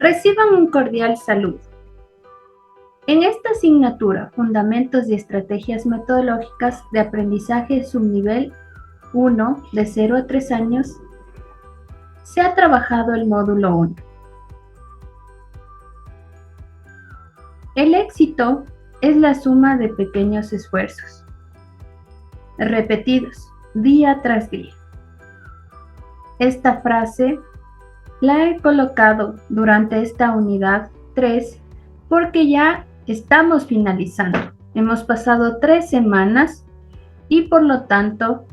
Reciban un cordial saludo. En esta asignatura, Fundamentos y Estrategias Metodológicas de Aprendizaje Subnivel 1 de 0 a 3 años, se ha trabajado el módulo 1. El éxito es la suma de pequeños esfuerzos, repetidos día tras día. Esta frase la he colocado durante esta unidad 3 porque ya estamos finalizando. Hemos pasado 3 semanas y por lo tanto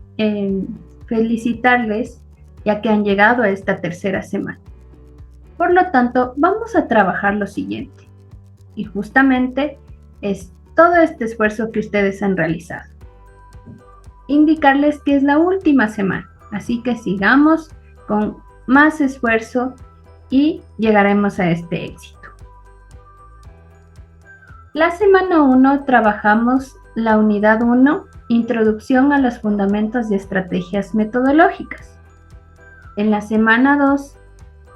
felicitarles ya que han llegado a esta tercera semana. Por lo tanto, vamos a trabajar lo siguiente. Y justamente es todo este esfuerzo que ustedes han realizado. Indicarles que es la última semana, así que sigamos con más esfuerzo y llegaremos a este éxito. La semana 1 trabajamos la unidad 1, Introducción a los Fundamentos de Estrategias Metodológicas. En la semana 2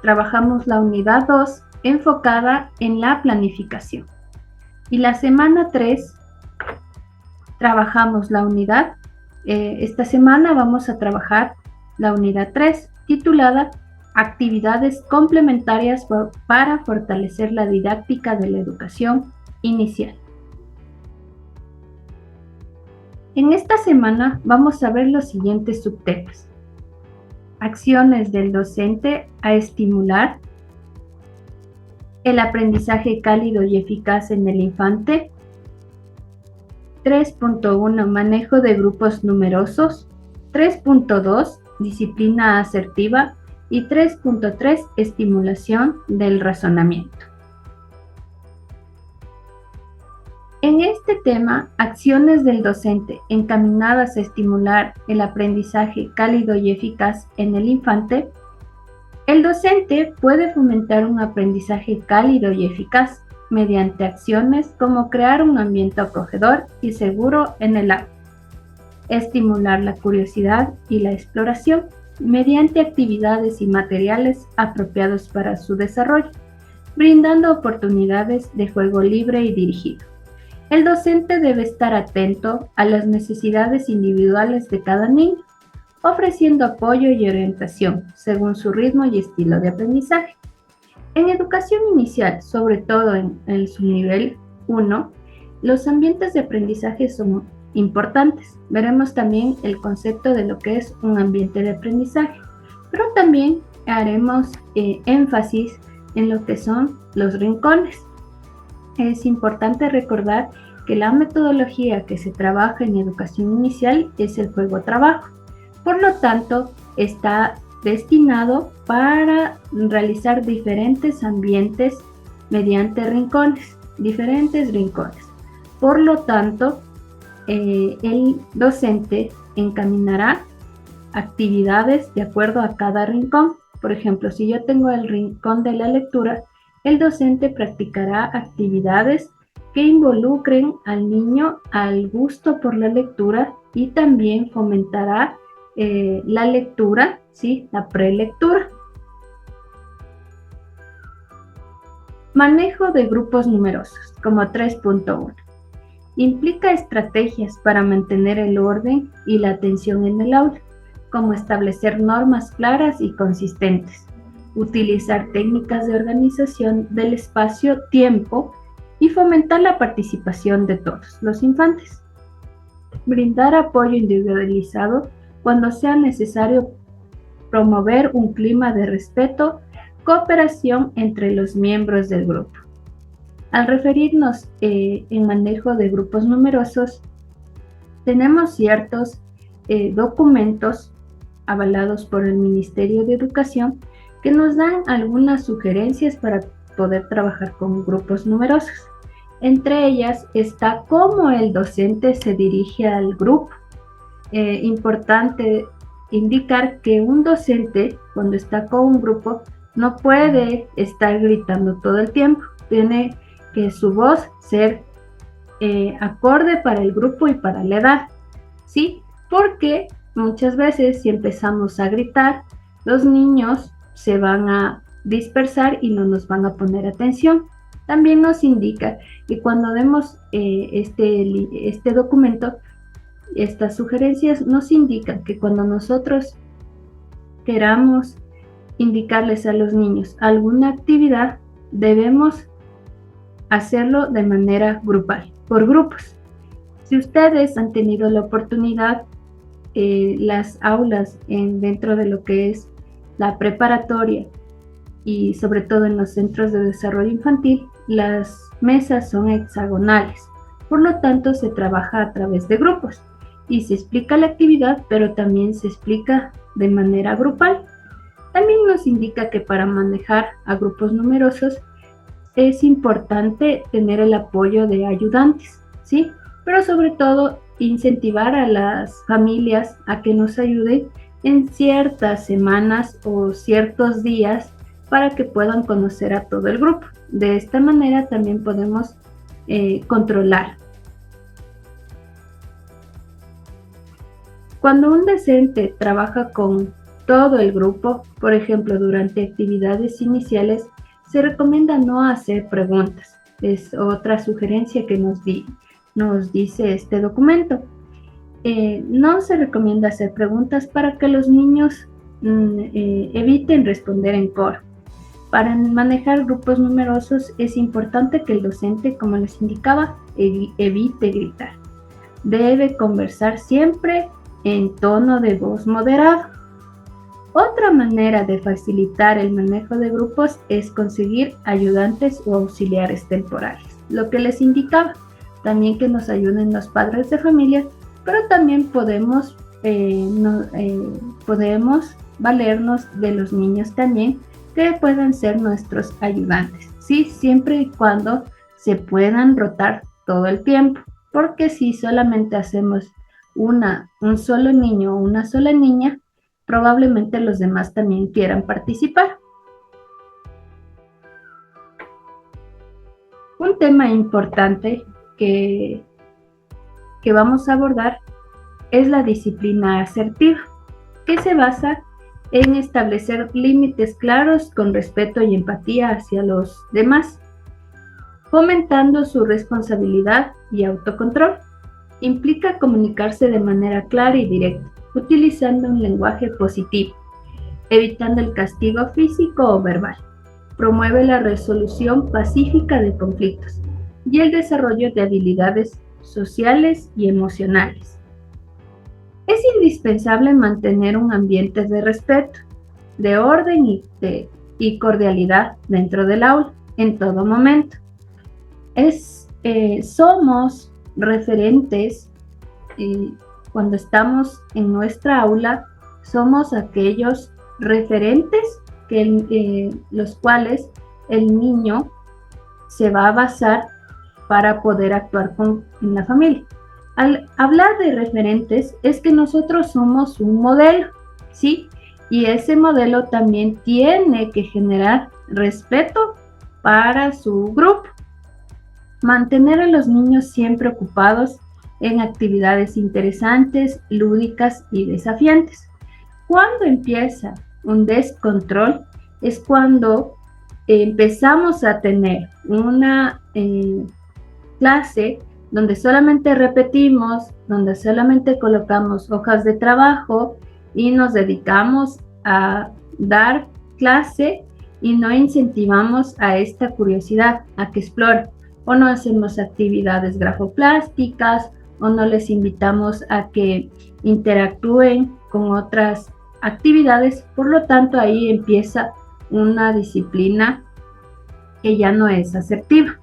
trabajamos la unidad 2, enfocada en la planificación. Y la semana 3 trabajamos la unidad. Esta semana vamos a trabajar la unidad 3, titulada Actividades complementarias para fortalecer la didáctica de la educación inicial. En esta semana vamos a ver los siguientes subtemas. Acciones del docente a estimular el aprendizaje cálido y eficaz en el infante. 3.1 Manejo de grupos numerosos. 3.2 Disciplina asertiva. Y 3.3 Estimulación del razonamiento. En este tema, acciones del docente encaminadas a estimular el aprendizaje cálido y eficaz en el infante, el docente puede fomentar un aprendizaje cálido y eficaz mediante acciones como crear un ambiente acogedor y seguro en el aula, estimular la curiosidad y la exploración mediante actividades y materiales apropiados para su desarrollo, brindando oportunidades de juego libre y dirigido. El docente debe estar atento a las necesidades individuales de cada niño, ofreciendo apoyo y orientación según su ritmo y estilo de aprendizaje. En educación inicial, sobre todo en el subnivel 1, los ambientes de aprendizaje son importantes. Veremos también el concepto de lo que es un ambiente de aprendizaje, pero también haremos énfasis en lo que son los rincones. Es importante recordar que la metodología que se trabaja en educación inicial es el juego-trabajo. Por lo tanto, está destinado para realizar diferentes ambientes mediante rincones, diferentes rincones. Por lo tanto, el docente encaminará actividades de acuerdo a cada rincón. Por ejemplo, si yo tengo el rincón de la lectura, el docente practicará actividades que involucren al niño al gusto por la lectura y también fomentará la lectura, ¿sí? La prelectura. Manejo de grupos numerosos, como 3.1. Implica estrategias para mantener el orden y la atención en el aula, como establecer normas claras y consistentes, utilizar técnicas de organización del espacio-tiempo y fomentar la participación de todos los infantes. Brindar apoyo individualizado cuando sea necesario, promover un clima de respeto, cooperación entre los miembros del grupo. Al referirnos en manejo de grupos numerosos, tenemos ciertos documentos avalados por el Ministerio de Educación que nos dan algunas sugerencias para poder trabajar con grupos numerosos. Entre ellas está cómo el docente se dirige al grupo. Importante indicar que un docente, cuando está con un grupo, no puede estar gritando todo el tiempo. Tiene que su voz ser acorde para el grupo y para la edad, ¿sí? Porque muchas veces si empezamos a gritar, los niños se van a dispersar y no nos van a poner atención. También nos indica que cuando vemos este documento, estas sugerencias nos indican que cuando nosotros queramos indicarles a los niños alguna actividad, debemos hacerlo de manera grupal, por grupos. Si ustedes han tenido la oportunidad, las aulas dentro de lo que es la preparatoria y sobre todo en los centros de desarrollo infantil, las mesas son hexagonales. Por lo tanto, se trabaja a través de grupos y se explica la actividad, pero también se explica de manera grupal. También nos indica que para manejar a grupos numerosos es importante tener el apoyo de ayudantes, ¿sí? Pero sobre todo incentivar a las familias a que nos ayuden en ciertas semanas o ciertos días para que puedan conocer a todo el grupo. De esta manera también podemos controlar. Cuando un docente trabaja con todo el grupo, por ejemplo, durante actividades iniciales, se recomienda no hacer preguntas. Es otra sugerencia que nos dice este documento. No se recomienda hacer preguntas para que los niños eviten responder en coro. Para manejar grupos numerosos es importante que el docente, como les indicaba, evite gritar. Debe conversar siempre en tono de voz moderado. Otra manera de facilitar el manejo de grupos es conseguir ayudantes o auxiliares temporales. Lo que les indicaba, también que nos ayuden los padres de familia, pero también podemos valernos de los niños también, que puedan ser nuestros ayudantes, ¿sí? Siempre y cuando se puedan rotar todo el tiempo, porque si solamente hacemos un solo niño o una sola niña, probablemente los demás también quieran participar. Un tema importante que vamos a abordar es la disciplina asertiva, que se basa en establecer límites claros con respeto y empatía hacia los demás, fomentando su responsabilidad y autocontrol. Implica comunicarse de manera clara y directa, utilizando un lenguaje positivo, evitando el castigo físico o verbal. Promueve la resolución pacífica de conflictos y el desarrollo de habilidades sociales y emocionales. Es indispensable mantener un ambiente de respeto, de orden y cordialidad dentro del aula en todo momento. Somos referentes cuando estamos en nuestra aula, somos aquellos referentes los cuales el niño se va a basar para poder actuar en la familia. Al hablar de referentes es que nosotros somos un modelo, ¿sí? Y ese modelo también tiene que generar respeto para su grupo. Mantener a los niños siempre ocupados en actividades interesantes, lúdicas y desafiantes. Cuando empieza un descontrol es cuando empezamos a tener una clase donde solamente repetimos, donde solamente colocamos hojas de trabajo y nos dedicamos a dar clase y no incentivamos a esta curiosidad, a que exploren, o no hacemos actividades grafoplásticas, o no les invitamos a que interactúen con otras actividades. Por lo tanto, ahí empieza una disciplina que ya no es asertiva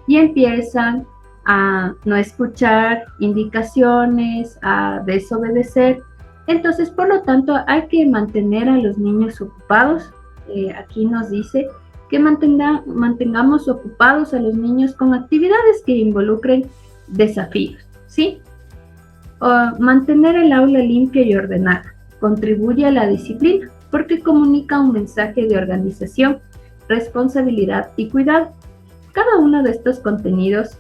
y empiezan a no escuchar indicaciones, a desobedecer. Entonces, por lo tanto, hay que mantener a los niños ocupados. Aquí nos dice que mantengamos ocupados a los niños con actividades que involucren desafíos, ¿sí? Mantener el aula limpia y ordenada contribuye a la disciplina porque comunica un mensaje de organización, responsabilidad y cuidado. Cada uno de estos contenidos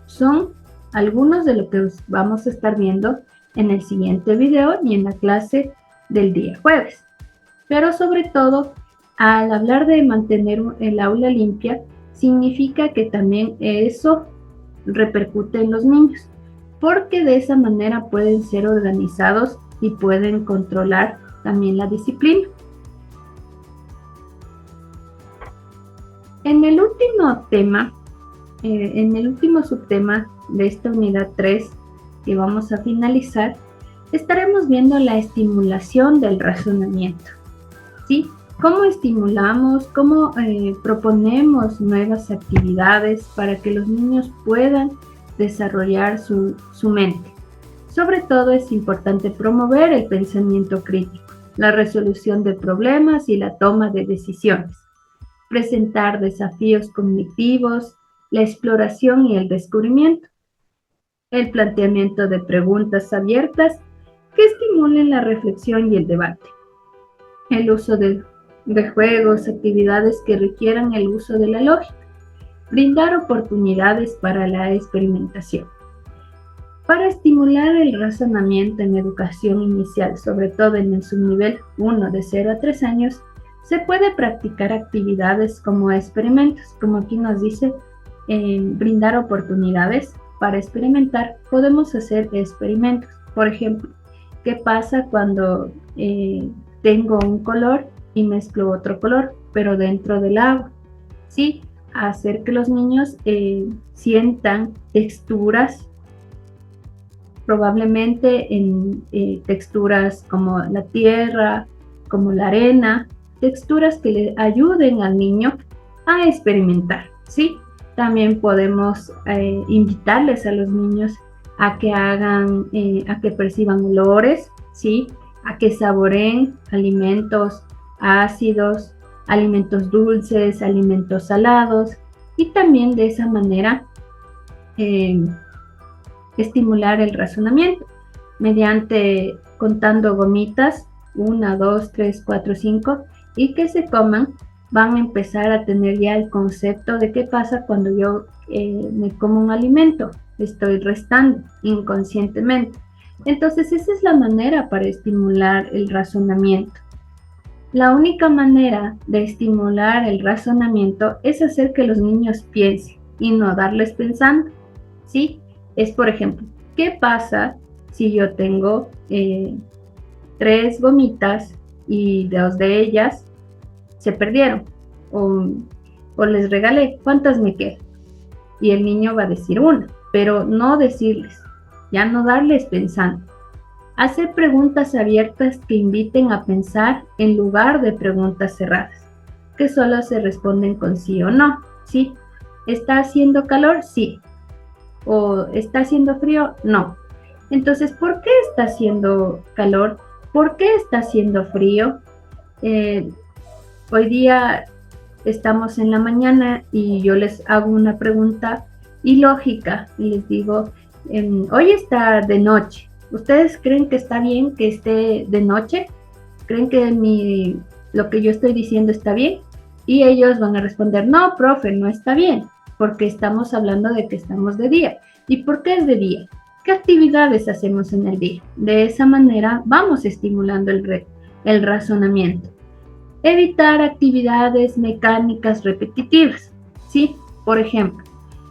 son algunos de lo que vamos a estar viendo en el siguiente video y en la clase del día jueves. Pero sobre todo, Al hablar de mantener el aula limpia, significa que también eso repercute en los niños, porque de esa manera pueden ser organizados y pueden controlar también la disciplina. En el último tema, en el último subtema de esta unidad 3 que vamos a finalizar, estaremos viendo la estimulación del razonamiento. ¿Sí? ¿Cómo estimulamos, cómo proponemos nuevas actividades para que los niños puedan desarrollar su mente? Sobre todo es importante promover el pensamiento crítico, la resolución de problemas y la toma de decisiones, presentar desafíos cognitivos, la exploración y el descubrimiento, el planteamiento de preguntas abiertas que estimulen la reflexión y el debate, el uso de juegos, actividades que requieran el uso de la lógica, brindar oportunidades para la experimentación. Para estimular el razonamiento en educación inicial, sobre todo en el subnivel 1 de 0 a 3 años, se puede practicar actividades como experimentos, como aquí nos dice, brindar oportunidades para experimentar. Podemos hacer experimentos. Por ejemplo, ¿qué pasa cuando tengo un color y mezclo otro color, pero dentro del agua? ¿Sí? Hacer que los niños sientan texturas, probablemente en texturas como la tierra, como la arena, texturas que le ayuden al niño a experimentar, ¿sí? También podemos invitarles a los niños a que hagan, a que perciban olores, ¿sí? A que saboreen alimentos ácidos, alimentos dulces, alimentos salados, y también de esa manera estimular el razonamiento mediante contando gomitas, 1, 2, 3, 4, 5, y que se coman. Van a empezar a tener ya el concepto de qué pasa cuando yo me como un alimento, estoy restando inconscientemente. Entonces esa es la manera para estimular el razonamiento. La única manera de estimular el razonamiento es hacer que los niños piensen y no darles pensando, ¿sí? Es, por ejemplo, ¿qué pasa si yo tengo 3 gomitas y 2 de ellas se perdieron o les regalé? ¿Cuántas me quedan? Y el niño va a decir 1, pero no decirles, ya no darles pensando. Hacer preguntas abiertas que inviten a pensar en lugar de preguntas cerradas, que solo se responden con sí o no, ¿sí? ¿Está haciendo calor? Sí. ¿O está haciendo frío? No. Entonces, ¿por qué está haciendo calor? ¿Por qué está haciendo frío? Hoy día estamos en la mañana y yo les hago una pregunta ilógica y les digo, hoy está de noche. ¿Ustedes creen que está bien que esté de noche? ¿Creen que lo que yo estoy diciendo está bien? Y ellos van a responder, no, profe, no está bien, porque estamos hablando de que estamos de día. ¿Y por qué es de día? ¿Qué actividades hacemos en el día? De esa manera vamos estimulando el razonamiento. Evitar actividades mecánicas repetitivas, ¿sí? Por ejemplo,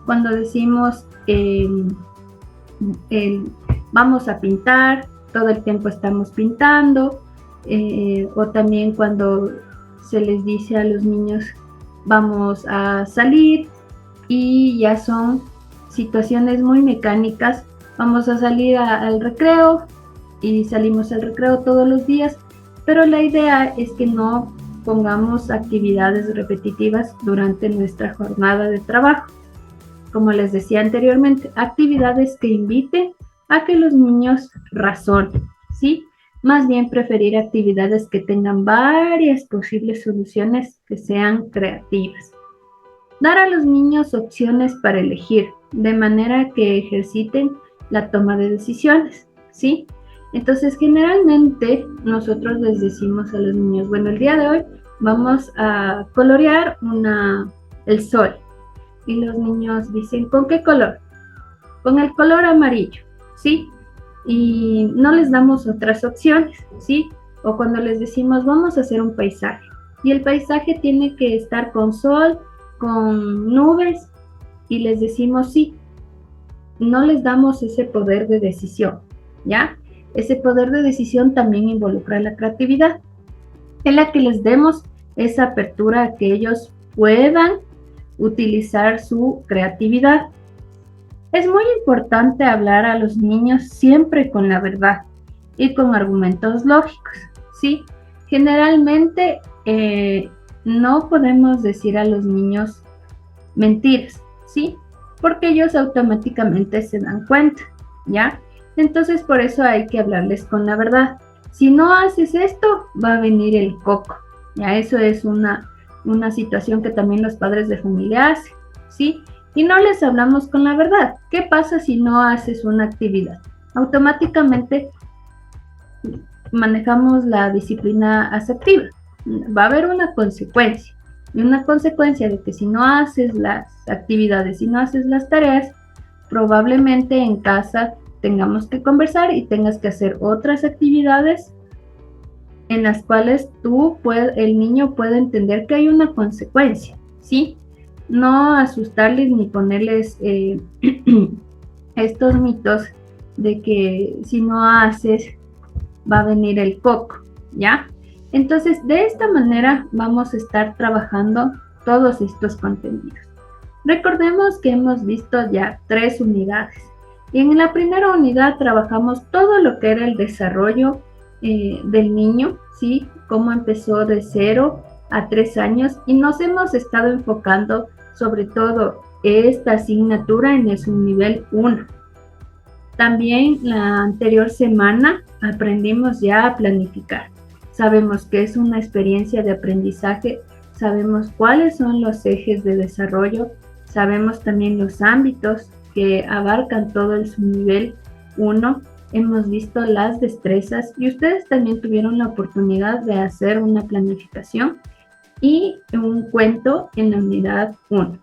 cuando decimos vamos a pintar, todo el tiempo estamos pintando, o también cuando se les dice a los niños vamos a salir y ya son situaciones muy mecánicas, vamos a salir al recreo y salimos al recreo todos los días, pero la idea es que no pongamos actividades repetitivas durante nuestra jornada de trabajo. Como les decía anteriormente, actividades que inviten a que los niños razonen, ¿sí? Más bien preferir actividades que tengan varias posibles soluciones que sean creativas. Dar a los niños opciones para elegir, de manera que ejerciten la toma de decisiones, ¿sí? Entonces, generalmente nosotros les decimos a los niños, bueno, el día de hoy vamos a colorear el sol. Y los niños dicen, ¿con qué color? Con el color amarillo, ¿sí? Y no les damos otras opciones, ¿sí? O cuando les decimos, vamos a hacer un paisaje. y el paisaje tiene que estar con sol, con nubes, y les decimos sí, no les damos ese poder de decisión, ¿ya? Ese poder de decisión también involucra la creatividad, en la que les demos esa apertura a que ellos puedan utilizar su creatividad. Es muy importante hablar a los niños siempre con la verdad y con argumentos lógicos, ¿sí? Generalmente no podemos decir a los niños mentiras, ¿sí? Porque ellos automáticamente se dan cuenta, ¿ya? Entonces por eso hay que hablarles con la verdad. Si no haces esto, va a venir el coco, ¿ya? Eso es una situación que también los padres de familia hacen, ¿sí? Y no les hablamos con la verdad. ¿Qué pasa si no haces una actividad? Automáticamente manejamos la disciplina asertiva. Va a haber una consecuencia. Y una consecuencia de que si no haces las actividades, si no haces las tareas, probablemente en casa tengamos que conversar y tengas que hacer otras actividades en las cuales el niño puede entender que hay una consecuencia, ¿sí? No asustarles ni ponerles estos mitos de que si no haces va a venir el coco, ¿ya? Entonces, de esta manera vamos a estar trabajando todos estos contenidos. Recordemos que hemos visto ya 3 unidades. Y en la primera unidad trabajamos todo lo que era el desarrollo del niño, ¿sí? Cómo empezó de 0 a 3 años y nos hemos estado enfocando sobre todo esta asignatura en su nivel 1. También la anterior semana aprendimos ya a planificar. Sabemos que es una experiencia de aprendizaje, sabemos cuáles son los ejes de desarrollo, sabemos también los ámbitos que abarcan todo el subnivel 1. Hemos visto las destrezas y ustedes también tuvieron la oportunidad de hacer una planificación y un cuento en la unidad 1.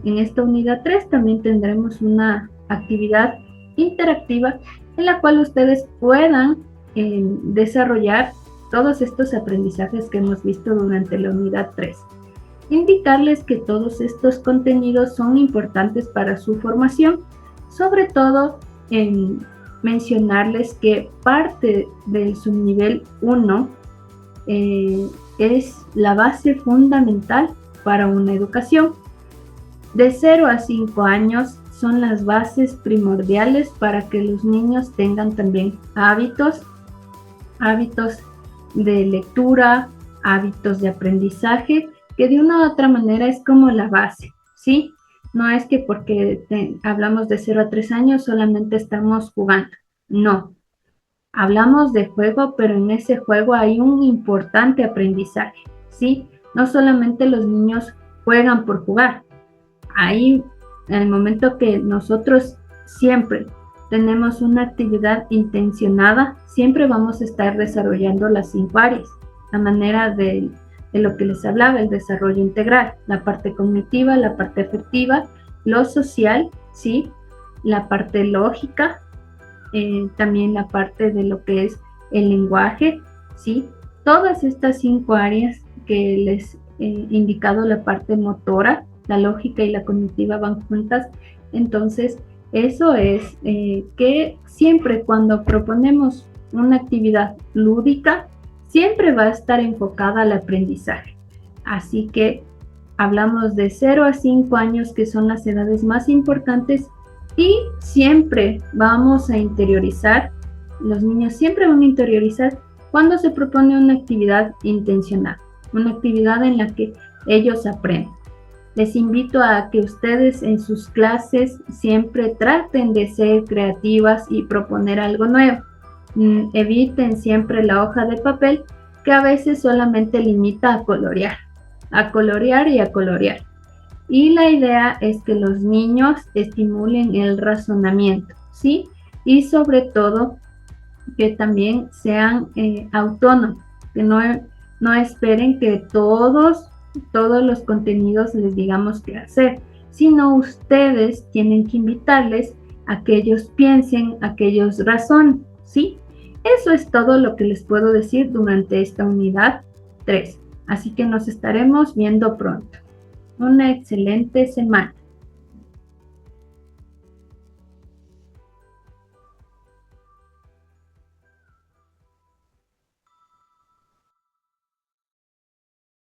En esta unidad 3 también tendremos una actividad interactiva en la cual ustedes puedan desarrollar todos estos aprendizajes que hemos visto durante la unidad 3. Indicarles que todos estos contenidos son importantes para su formación, sobre todo mencionarles que parte del subnivel 1 es la base fundamental para una educación. De 0 a 5 años son las bases primordiales para que los niños tengan también hábitos de lectura, hábitos de aprendizaje, que de una u otra manera es como la base, ¿sí? No es que porque hablamos de 0 a 3 años solamente estamos jugando, no. Hablamos de juego, pero en ese juego hay un importante aprendizaje, ¿sí? No solamente los niños juegan por jugar. Ahí, en el momento que nosotros siempre tenemos una actividad intencionada, siempre vamos a estar desarrollando las 5 áreas, la manera de lo que les hablaba, el desarrollo integral, la parte cognitiva, la parte afectiva, lo social, ¿sí? La parte lógica, también la parte de lo que es el lenguaje, ¿sí? Todas estas 5 áreas que les he indicado, la parte motora, la lógica y la cognitiva van juntas. Entonces, eso es que siempre cuando proponemos una actividad lúdica, siempre va a estar enfocada al aprendizaje. Así que hablamos de 0 a 5 años, que son las edades más importantes, y siempre vamos a interiorizar, los niños siempre van a interiorizar cuando se propone una actividad intencional, una actividad en la que ellos aprenden. Les invito a que ustedes en sus clases siempre traten de ser creativas y proponer algo nuevo. Eviten siempre la hoja de papel, que a veces solamente limita a colorear y a colorear. Y la idea es que los niños estimulen el razonamiento, ¿sí? Y sobre todo que también sean autónomos, que no esperen que todos los contenidos les digamos qué hacer, sino ustedes tienen que invitarles a que ellos piensen, a que ellos razonen, ¿sí? Eso es todo lo que les puedo decir durante esta unidad 3. Así que nos estaremos viendo pronto. Una excelente semana.